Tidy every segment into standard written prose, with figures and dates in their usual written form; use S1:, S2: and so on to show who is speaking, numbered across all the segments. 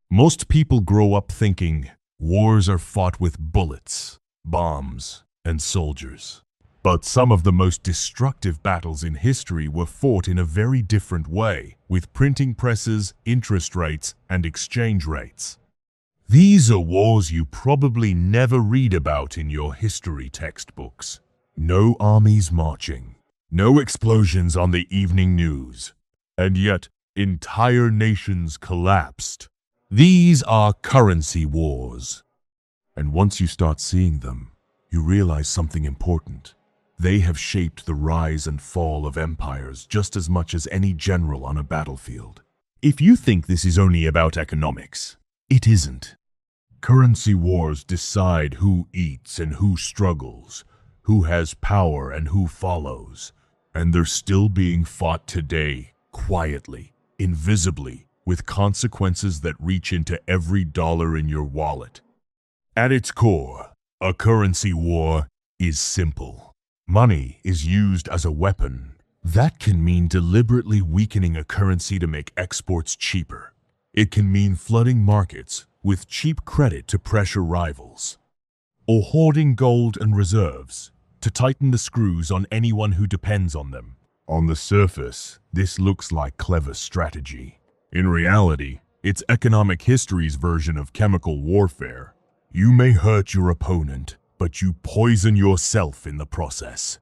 S1: Most people grow up thinking wars are fought with bullets, bombs, and soldiers. But some of the most destructive battles in history were fought in a very different way, with printing presses, interest rates, and exchange rates. These are wars you probably never read about in your history textbooks. No armies marching, no explosions on the evening news, and yet entire nations collapsed. These are currency wars. And once you start seeing them, you realize something important. They have shaped the rise and fall of empires just as much as any general on a battlefield. If you think this is only about economics, it isn't. Currency wars decide who eats and who struggles, who has power and who follows. And they're still being fought today, quietly, invisibly, with consequences that reach into every dollar in your wallet. At its core, a currency war is simple. Money is used as a weapon. That can mean deliberately weakening a currency to make exports cheaper. It can mean flooding markets with cheap credit to pressure rivals, or hoarding gold and reserves to tighten the screws on anyone who depends on them. On the surface, this looks like clever strategy. In reality, it's economic history's version of chemical warfare. You may hurt your opponent, but you poison yourself in the process.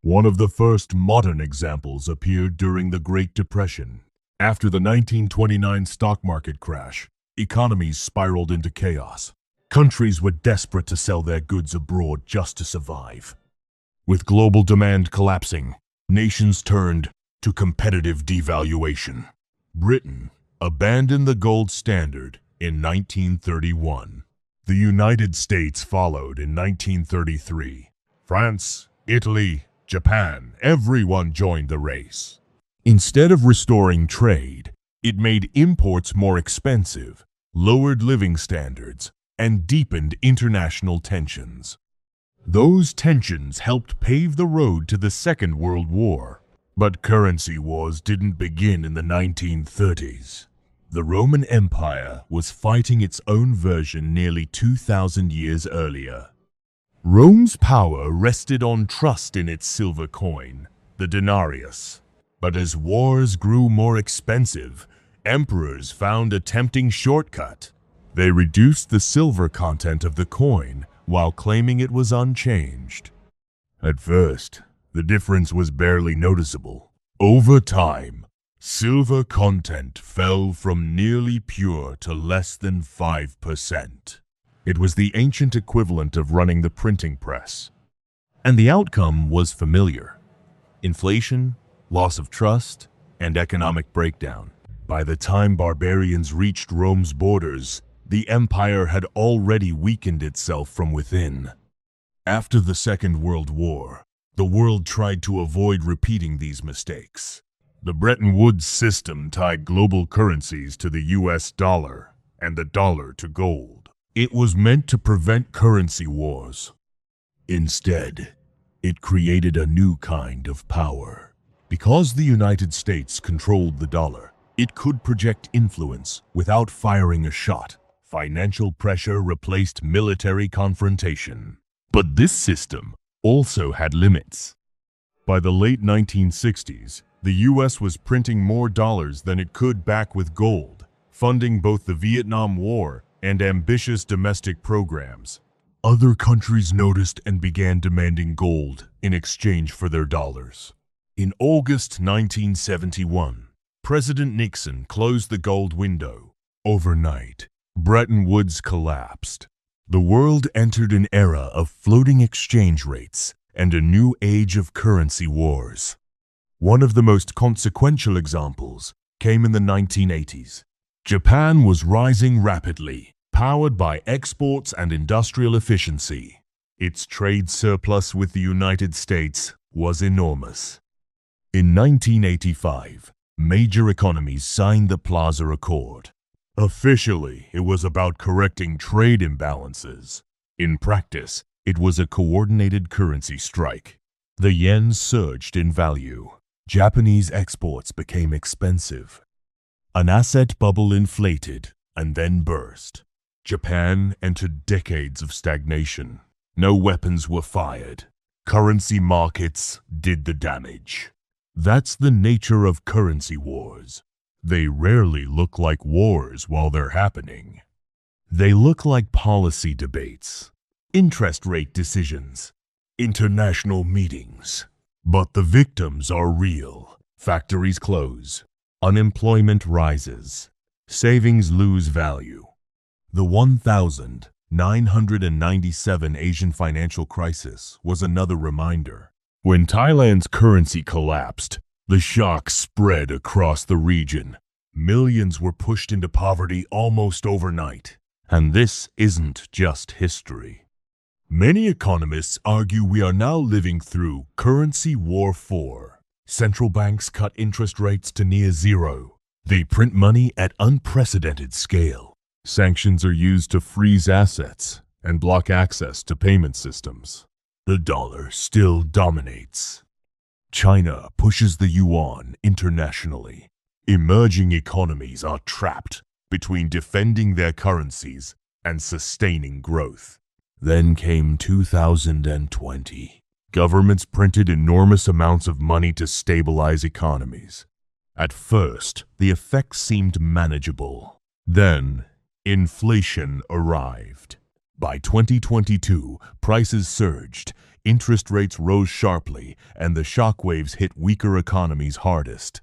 S1: One of the first modern examples appeared during the Great Depression. After the 1929 stock market crash, economies spiraled into chaos. Countries were desperate to sell their goods abroad just to survive. With global demand collapsing, nations turned to competitive devaluation. Britain abandoned the gold standard in 1931. The United States followed in 1933. France, Italy, Japan, everyone joined the race. Instead of restoring trade, it made imports more expensive, lowered living standards, and deepened international tensions. Those tensions helped pave the road to the Second World War. But currency wars didn't begin in the 1930s. The Roman Empire was fighting its own version nearly 2,000 years earlier. Rome's power rested on trust in its silver coin, the denarius. But as wars grew more expensive, emperors found a tempting shortcut. They reduced the silver content of the coin while claiming it was unchanged. At first, the difference was barely noticeable. Over time, silver content fell from nearly pure to less than 5%. It was the ancient equivalent of running the printing press. And the outcome was familiar: inflation, loss of trust, and economic breakdown. By the time barbarians reached Rome's borders, the empire had already weakened itself from within. After the Second World War, the world tried to avoid repeating these mistakes. The Bretton Woods system tied global currencies to the US dollar and the dollar to gold. It was meant to prevent currency wars. Instead, it created a new kind of power. Because the United States controlled the dollar, it could project influence without firing a shot. Financial pressure replaced military confrontation. But this system also had limits. By the late 1960s, the US was printing more dollars than it could back with gold, funding both the Vietnam War and ambitious domestic programs. Other countries noticed and began demanding gold in exchange for their dollars. In August 1971, President Nixon closed the gold window. Overnight, Bretton Woods collapsed. The world entered an era of floating exchange rates and a new age of currency wars. One of the most consequential examples came in the 1980s. Japan was rising rapidly, powered by exports and industrial efficiency. Its trade surplus with the United States was enormous. In 1985, major economies signed the Plaza Accord. Officially, it was about correcting trade imbalances. In practice, it was a coordinated currency strike. The yen surged in value. Japanese exports became expensive. An asset bubble inflated, and then burst. Japan entered decades of stagnation. No weapons were fired. Currency markets did the damage. That's the nature of currency wars. They rarely look like wars while they're happening. They look like policy debates, interest rate decisions, international meetings. But the victims are real. Factories close. Unemployment rises. Savings lose value. The 1997 Asian financial crisis was another reminder. When Thailand's currency collapsed, the shock spread across the region. Millions were pushed into poverty almost overnight. And this isn't just history. Many economists argue we are now living through Currency War 4. Central banks cut interest rates to near zero. They print money at unprecedented scale. Sanctions are used to freeze assets and block access to payment systems. The dollar still dominates. China pushes the yuan internationally. Emerging economies are trapped between defending their currencies and sustaining growth. Then came 2020. Governments printed enormous amounts of money to stabilize economies. At first, the effects seemed manageable. Then, inflation arrived. By 2022, prices surged, interest rates rose sharply, and the shockwaves hit weaker economies hardest.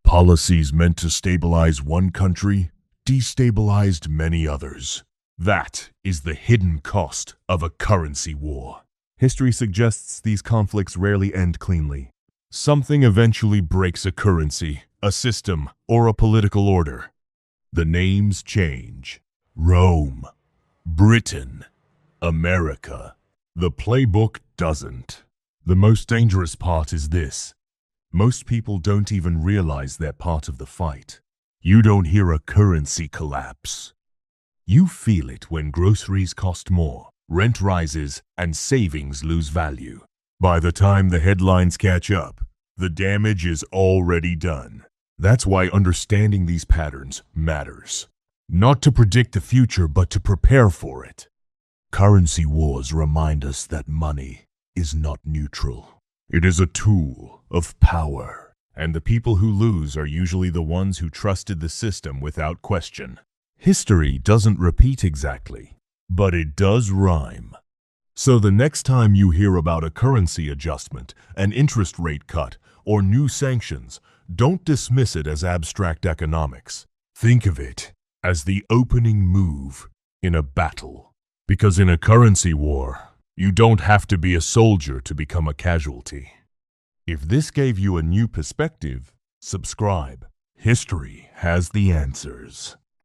S1: Policies meant to stabilize one country destabilized many others. That is the hidden cost of a currency war. History suggests these conflicts rarely end cleanly. Something eventually breaks a currency, a system, or a political order. The names change. Rome, Britain, America. The playbook doesn't. The most dangerous part is this. Most people don't even realize they're part of the fight. You don't hear a currency collapse. You feel it when groceries cost more, rent rises, and savings lose value. By the time the headlines catch up, the damage is already done. That's why understanding these patterns matters. Not to predict the future, but to prepare for it. Currency wars remind us that money is not neutral. It is a tool of power. And the people who lose are usually the ones who trusted the system without question. History doesn't repeat exactly, but it does rhyme. So the next time you hear about a currency adjustment, an interest rate cut, or new sanctions, don't dismiss it as abstract economics. Think of it as the opening move in a battle. Because in a currency war, you don't have to be a soldier to become a casualty. If this gave you a new perspective, subscribe. History has the answers.